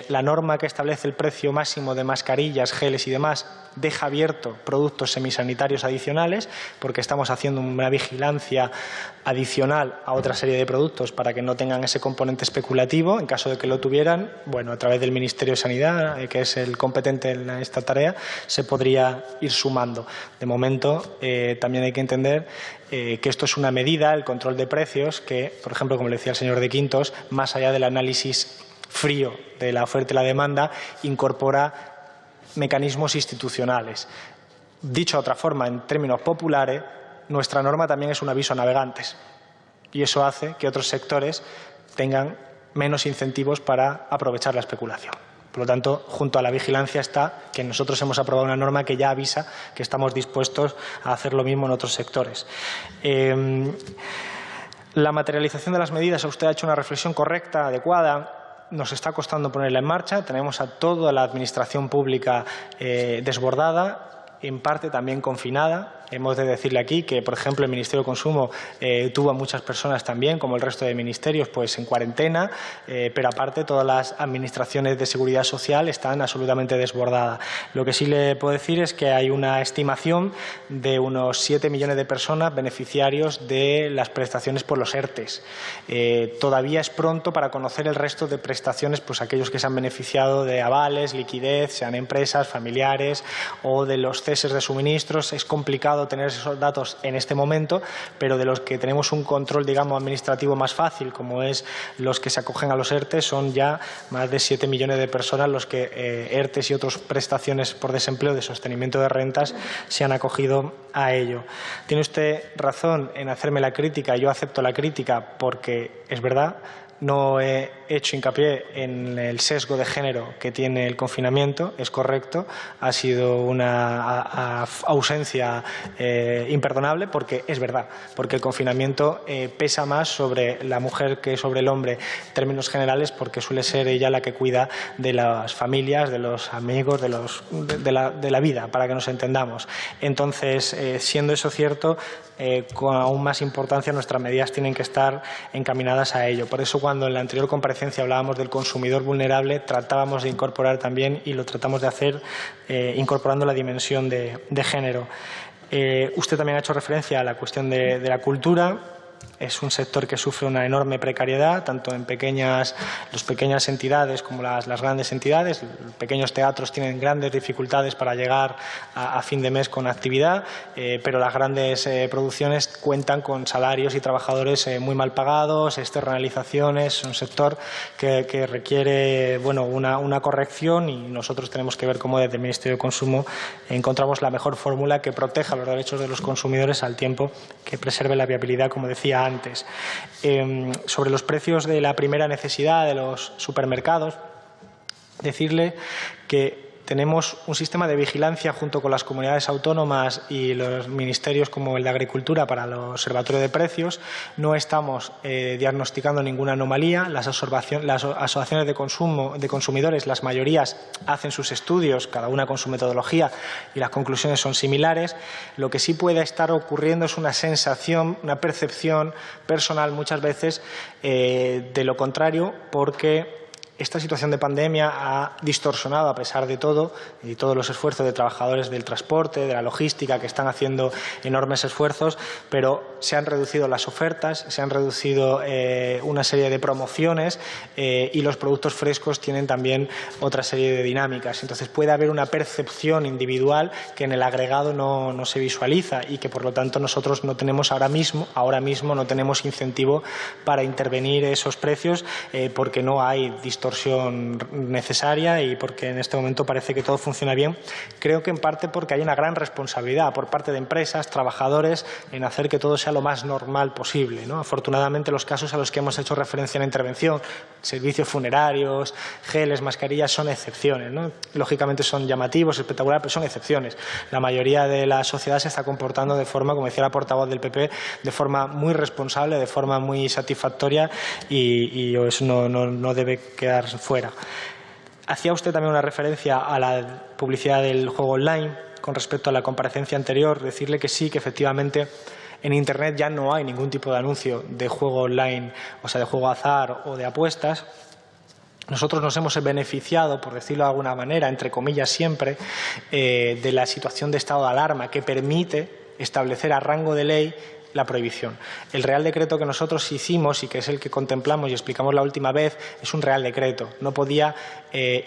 La norma que establece el precio máximo de mascarillas, geles y demás deja abierto productos semisanitarios adicionales, porque estamos haciendo una vigilancia adicional a otra serie de productos para que no tengan ese componente especulativo. En caso de que lo tuvieran, bueno, a través del Ministerio de Sanidad, que es el competente en esta tarea, se podría ir sumando. De momento, también hay que entender que esto es una medida, el control de precios, que, por ejemplo, como le decía el señor de Quintos, más allá del análisis frío de la oferta y la demanda, incorpora mecanismos institucionales. Dicho de otra forma, en términos populares, nuestra norma también es un aviso a navegantes y eso hace que otros sectores tengan menos incentivos para aprovechar la especulación. Por lo tanto, junto a la vigilancia está que nosotros hemos aprobado una norma que ya avisa que estamos dispuestos a hacer lo mismo en otros sectores. La materialización de las medidas, usted ha hecho una reflexión correcta, adecuada. Nos está costando ponerla en marcha. Tenemos a toda la administración pública desbordada, en parte también confinada. Hemos de decirle aquí que, por ejemplo, el Ministerio de Consumo tuvo a muchas personas también, como el resto de ministerios, pues en cuarentena, pero aparte todas las administraciones de seguridad social están absolutamente desbordadas. Lo que sí le puedo decir es que hay una estimación de unos 7 millones de personas beneficiarios de las prestaciones por los ERTES. Todavía es pronto para conocer el resto de prestaciones, pues aquellos que se han beneficiado de avales, liquidez, sean empresas, familiares o de los ceses de suministros. Es complicado tener esos datos en este momento, pero de los que tenemos un control, digamos, administrativo más fácil, como es los que se acogen a los ERTE, son ya más de 7 millones de personas los que ERTES y otras prestaciones por desempleo de sostenimiento de rentas se han acogido a ello. Tiene usted razón en hacerme la crítica, yo acepto la crítica porque es verdad. No he hecho hincapié en el sesgo de género que tiene el confinamiento, es correcto, ha sido una ausencia imperdonable porque es verdad, porque el confinamiento pesa más sobre la mujer que sobre el hombre en términos generales, porque suele ser ella la que cuida de las familias, de los amigos, de la vida, para que nos entendamos. Entonces, siendo eso cierto, con aún más importancia nuestras medidas tienen que estar encaminadas a ello. Por eso, cuando en la anterior comparecencia hablábamos del consumidor vulnerable, tratábamos de incorporar también, y lo tratamos de hacer, incorporando la dimensión de género. Usted también ha hecho referencia a la cuestión de la cultura. Es un sector que sufre una enorme precariedad, tanto en las pequeñas entidades como las grandes entidades. Los pequeños teatros tienen grandes dificultades para llegar a fin de mes con actividad, pero las grandes producciones cuentan con salarios y trabajadores muy mal pagados, externalizaciones. Es un sector que requiere, bueno, una corrección, y nosotros tenemos que ver cómo desde el Ministerio de Consumo encontramos la mejor fórmula que proteja los derechos de los consumidores al tiempo que preserve la viabilidad, como decía antes. Sobre los precios de la primera necesidad de los supermercados, decirle que tenemos un sistema de vigilancia junto con las comunidades autónomas y los ministerios como el de Agricultura para el Observatorio de Precios. No estamos diagnosticando ninguna anomalía. Las asociaciones de consumidores, las mayorías, hacen sus estudios, cada una con su metodología, y las conclusiones son similares. Lo que sí puede estar ocurriendo es una sensación, una percepción personal muchas veces de lo contrario, porque esta situación de pandemia ha distorsionado, a pesar de todo, y todos los esfuerzos de trabajadores del transporte, de la logística, que están haciendo enormes esfuerzos, pero se han reducido las ofertas, se han reducido una serie de promociones, y los productos frescos tienen también otra serie de dinámicas. Entonces puede haber una percepción individual que en el agregado no se visualiza, y que por lo tanto nosotros no tenemos ahora mismo no tenemos incentivo para intervenir esos precios, porque no hay distorsión distorsión necesaria y porque en este momento parece que todo funciona bien. Creo que en parte porque hay una gran responsabilidad por parte de empresas, trabajadores, en hacer que todo sea lo más normal posible, ¿no? Afortunadamente, los casos a los que hemos hecho referencia en la intervención, servicios funerarios, geles, mascarillas, son excepciones, ¿no? Lógicamente son llamativos, espectaculares, pero son excepciones. La mayoría de la sociedad se está comportando de forma, como decía la portavoz del PP, de forma muy responsable, de forma muy satisfactoria y eso no debe quedar fuera. Hacía usted también una referencia a la publicidad del juego online con respecto a la comparecencia anterior. Decirle que sí, que efectivamente en Internet ya no hay ningún tipo de anuncio de juego online, o sea, de juego azar o de apuestas. Nosotros nos hemos beneficiado, por decirlo de alguna manera, entre comillas siempre, de la situación de estado de alarma que permite establecer a rango de ley la prohibición. El Real Decreto que nosotros hicimos y que es el que contemplamos y explicamos la última vez es un Real Decreto. No podía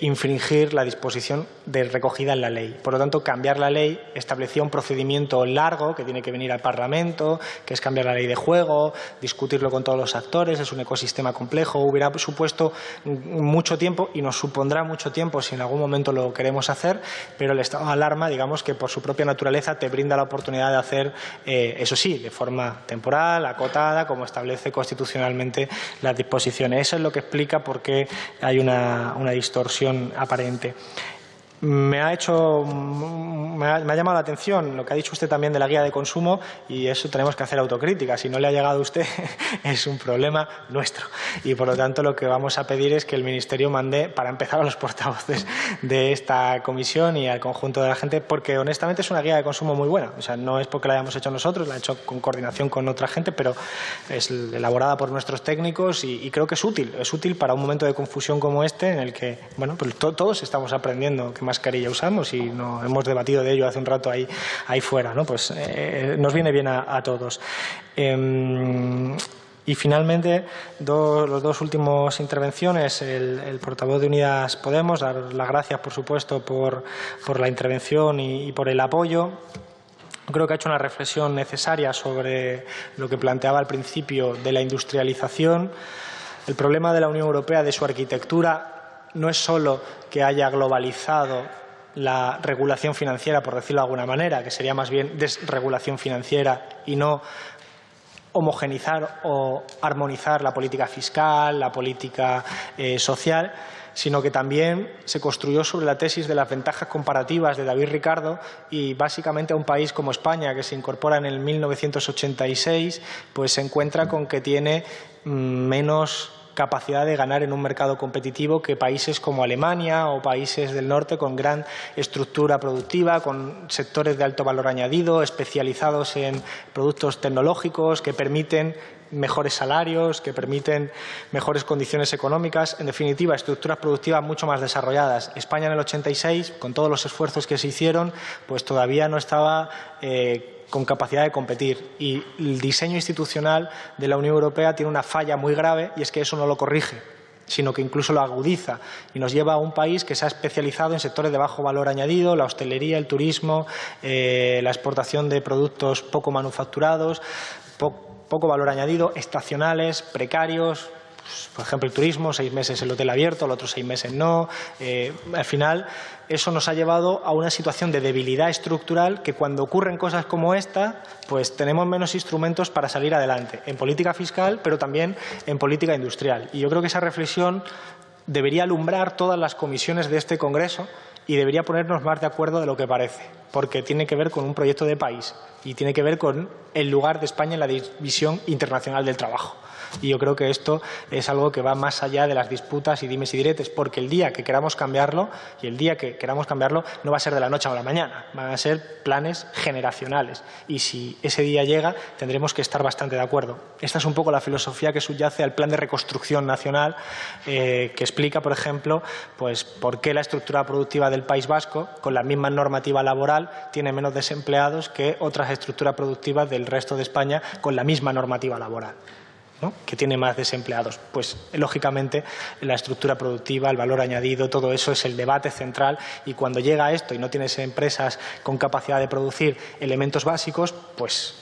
infringir la disposición recogida en la ley. Por lo tanto, cambiar la ley establecía un procedimiento largo que tiene que venir al Parlamento, que es cambiar la ley de juego, discutirlo con todos los actores, es un ecosistema complejo, hubiera supuesto mucho tiempo y nos supondrá mucho tiempo si en algún momento lo queremos hacer, pero el estado de alarma, digamos que por su propia naturaleza te brinda la oportunidad de hacer, eso sí, de forma temporal, acotada, como establece constitucionalmente las disposiciones. Eso es lo que explica por qué hay una distorsión aparente. Me ha llamado la atención lo que ha dicho usted también de la guía de consumo y eso tenemos que hacer autocrítica. Si no le ha llegado a usted es un problema nuestro y por lo tanto lo que vamos a pedir es que el Ministerio mande, para empezar, a los portavoces de esta comisión y al conjunto de la gente, porque honestamente es una guía de consumo muy buena. O sea, no es porque la hayamos hecho nosotros, la he hecho con coordinación con otra gente, pero es elaborada por nuestros técnicos y creo que es útil para un momento de confusión como este en el que, bueno, pues todos estamos aprendiendo qué mascarilla usamos y no hemos debatido de ello hace un rato ahí fuera, ¿no? Pues nos viene bien a todos. Y finalmente, las dos últimas intervenciones, el portavoz de Unidas Podemos, dar las gracias, por supuesto, por la intervención y por el apoyo. Creo que ha hecho una reflexión necesaria sobre lo que planteaba al principio de la industrialización. El problema de la Unión Europea, de su arquitectura, no es solo que haya globalizado la regulación financiera, por decirlo de alguna manera, que sería más bien desregulación financiera y no homogeneizar o armonizar la política fiscal, la política social, sino que también se construyó sobre la tesis de las ventajas comparativas de David Ricardo y básicamente a un país como España, que se incorpora en el 1986, pues se encuentra con que tiene menos capacidad de ganar en un mercado competitivo que países como Alemania o países del norte con gran estructura productiva, con sectores de alto valor añadido, especializados en productos tecnológicos que permiten mejores salarios, que permiten mejores condiciones económicas, en definitiva, estructuras productivas mucho más desarrolladas. España en el 86, con todos los esfuerzos que se hicieron, pues todavía no estaba con capacidad de competir y el diseño institucional de la Unión Europea tiene una falla muy grave y es que eso no lo corrige, sino que incluso lo agudiza y nos lleva a un país que se ha especializado en sectores de bajo valor añadido, la hostelería, el turismo, la exportación de productos poco manufacturados, poco valor añadido, estacionales, precarios. Por ejemplo, el turismo, 6 meses el hotel abierto, los otros 6 meses no. Al final, eso nos ha llevado a una situación de debilidad estructural que cuando ocurren cosas como esta, pues tenemos menos instrumentos para salir adelante, en política fiscal, pero también en política industrial. Y yo creo que esa reflexión debería alumbrar todas las comisiones de este Congreso y debería ponernos más de acuerdo de lo que parece, porque tiene que ver con un proyecto de país y tiene que ver con el lugar de España en la división internacional del trabajo. Y yo creo que esto es algo que va más allá de las disputas y dimes y diretes, porque el día que queramos cambiarlo, y el día que queramos cambiarlo, no va a ser de la noche a la mañana, van a ser planes generacionales. Y si ese día llega, tendremos que estar bastante de acuerdo. Esta es un poco la filosofía que subyace al Plan de Reconstrucción Nacional, que explica, por ejemplo, pues por qué la estructura productiva del País Vasco, con la misma normativa laboral, tiene menos desempleados que otras estructuras productivas del resto de España con la misma normativa laboral. ¿no?, que tiene más desempleados. Pues, lógicamente, la estructura productiva, el valor añadido, todo eso es el debate central, y cuando llega esto y no tienes empresas con capacidad de producir elementos básicos, pues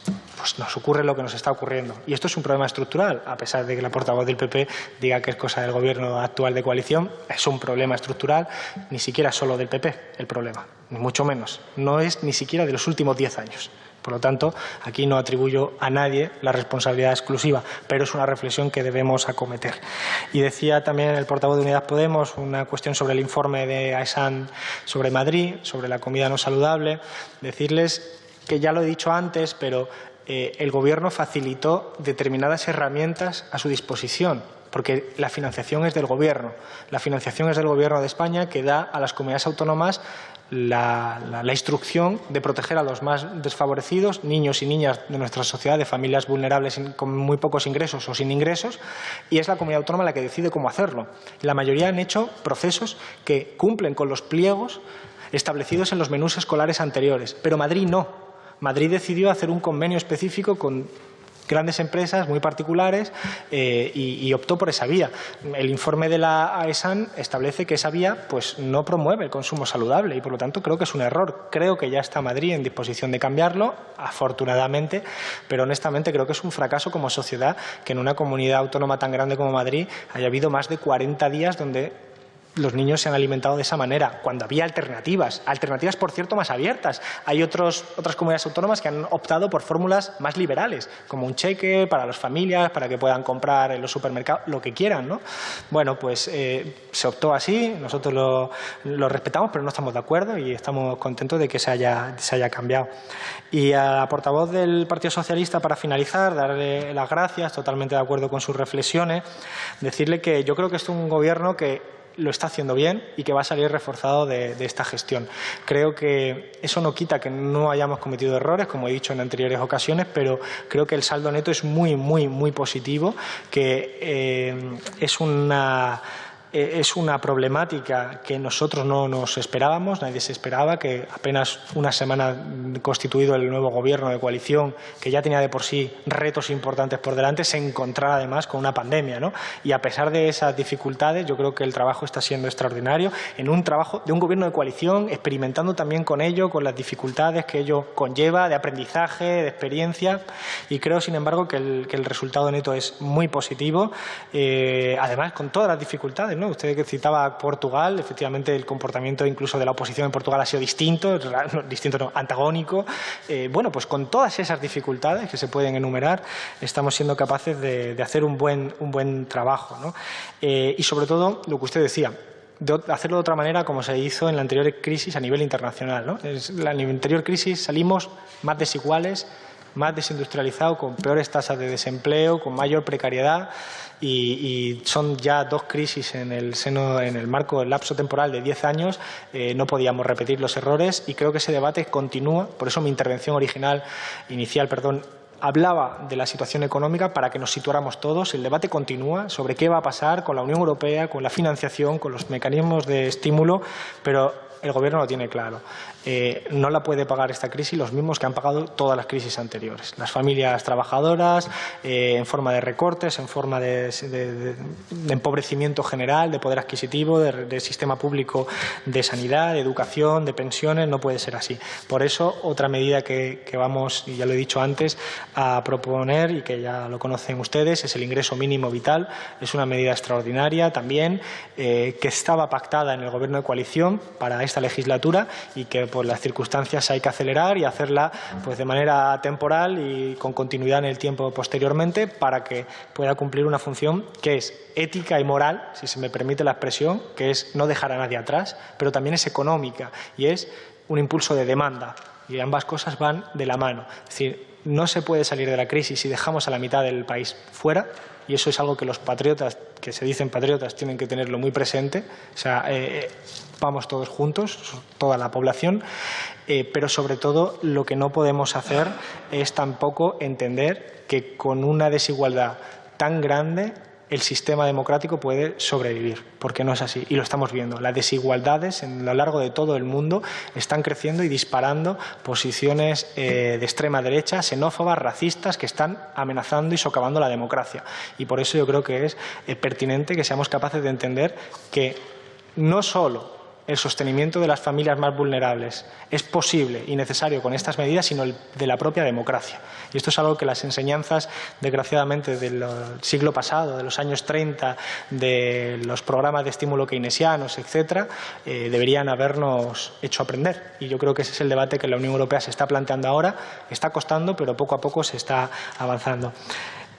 nos ocurre lo que nos está ocurriendo. Y esto es un problema estructural, a pesar de que la portavoz del PP diga que es cosa del Gobierno actual de coalición, es un problema estructural, ni siquiera solo del PP el problema, ni mucho menos. No es ni siquiera de los últimos 10 años. Por lo tanto, aquí no atribuyo a nadie la responsabilidad exclusiva, pero es una reflexión que debemos acometer. Y decía también el portavoz de Unidas Podemos una cuestión sobre el informe de AESAN sobre Madrid, sobre la comida no saludable. Decirles que ya lo he dicho antes, pero el Gobierno facilitó determinadas herramientas a su disposición, porque la financiación es del Gobierno. La financiación es del Gobierno de España, que da a las comunidades autónomas la instrucción de proteger a los más desfavorecidos, niños y niñas de nuestra sociedad, de familias vulnerables con muy pocos ingresos o sin ingresos, y es la comunidad autónoma la que decide cómo hacerlo. La mayoría han hecho procesos que cumplen con los pliegos establecidos en los menús escolares anteriores, pero Madrid no. Madrid decidió hacer un convenio específico con grandes empresas muy particulares y optó por esa vía. El informe de la AESAN establece que esa vía pues no promueve el consumo saludable y, por lo tanto, creo que es un error. Creo que ya está Madrid en disposición de cambiarlo, afortunadamente, pero honestamente creo que es un fracaso como sociedad que en una comunidad autónoma tan grande como Madrid haya habido más de 40 días donde los niños se han alimentado de esa manera, cuando había alternativas, por cierto, más abiertas. Hay otras comunidades autónomas que han optado por fórmulas más liberales, como un cheque para las familias, para que puedan comprar en los supermercados lo que quieran, ¿no? Bueno, pues se optó así, nosotros lo respetamos, pero no estamos de acuerdo y estamos contentos de que se haya cambiado. Y a la portavoz del Partido Socialista, para finalizar, darle las gracias, totalmente de acuerdo con sus reflexiones, decirle que yo creo que es un Gobierno que lo está haciendo bien y que va a salir reforzado de esta gestión. Creo que eso no quita que no hayamos cometido errores, como he dicho en anteriores ocasiones, pero creo que el saldo neto es muy, muy, muy positivo, que es una problemática que nosotros no nos esperábamos, nadie se esperaba, que apenas una semana constituido el nuevo Gobierno de coalición, que ya tenía de por sí retos importantes por delante, se encontrara además con una pandemia, ¿no? Y a pesar de esas dificultades, yo creo que el trabajo está siendo extraordinario, en un trabajo de un Gobierno de coalición, experimentando también con ello, con las dificultades que ello conlleva, de aprendizaje, de experiencia, y creo, sin embargo, que el resultado neto es muy positivo, además con todas las dificultades, ¿no? Usted que citaba Portugal, efectivamente el comportamiento incluso de la oposición en Portugal ha sido antagónico. Bueno, pues con todas esas dificultades que se pueden enumerar, estamos siendo capaces de hacer un buen trabajo, ¿no? Y sobre todo, lo que usted decía, hacerlo de otra manera como se hizo en la anterior crisis a nivel internacional, ¿no? En la anterior crisis salimos más desiguales, más desindustrializados, con peores tasas de desempleo, con mayor precariedad. Y son ya 2 crisis en el marco del lapso temporal de 10 años, no podíamos repetir los errores y creo que ese debate continúa. Por eso mi intervención inicial, hablaba de la situación económica para que nos situáramos todos. El debate continúa sobre qué va a pasar con la Unión Europea, con la financiación, con los mecanismos de estímulo, pero el Gobierno lo tiene claro. No la puede pagar esta crisis los mismos que han pagado todas las crisis anteriores. Las familias trabajadoras, en forma de recortes, en forma de empobrecimiento general, de poder adquisitivo, de sistema público de sanidad, de educación, de pensiones, no puede ser así. Por eso, otra medida que vamos, y ya lo he dicho antes, a proponer, y que ya lo conocen ustedes, es el ingreso mínimo vital. Es una medida extraordinaria también, que estaba pactada en el Gobierno de coalición para esta legislatura y que por las circunstancias hay que acelerar y hacerla pues de manera temporal y con continuidad en el tiempo posteriormente para que pueda cumplir una función que es ética y moral, si se me permite la expresión, que es no dejar a nadie atrás, pero también es económica y es un impulso de demanda y ambas cosas van de la mano. Es decir, no se puede salir de la crisis si dejamos a la mitad del país fuera. Y eso es algo que los patriotas, que se dicen patriotas, tienen que tenerlo muy presente. O sea, vamos todos juntos, toda la población, pero sobre todo lo que no podemos hacer es tampoco entender que con una desigualdad tan grande el sistema democrático puede sobrevivir, porque no es así, y lo estamos viendo. Las desigualdades a lo largo de todo el mundo están creciendo y disparando posiciones de extrema derecha, xenófobas, racistas, que están amenazando y socavando la democracia. Y por eso yo creo que es pertinente que seamos capaces de entender que no solo el sostenimiento de las familias más vulnerables es posible y necesario con estas medidas, sino el de la propia democracia. Y esto es algo que las enseñanzas, desgraciadamente, del siglo pasado, de los años 30, de los programas de estímulo keynesianos, etcétera, deberían habernos hecho aprender. Y yo creo que ese es el debate que la Unión Europea se está planteando ahora. Está costando, pero poco a poco se está avanzando.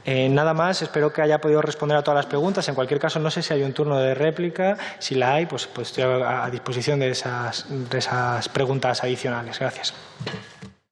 Nada más, espero que haya podido responder a todas las preguntas. En cualquier caso, no sé si hay un turno de réplica. Si la hay, pues estoy a disposición de esas preguntas adicionales. Gracias.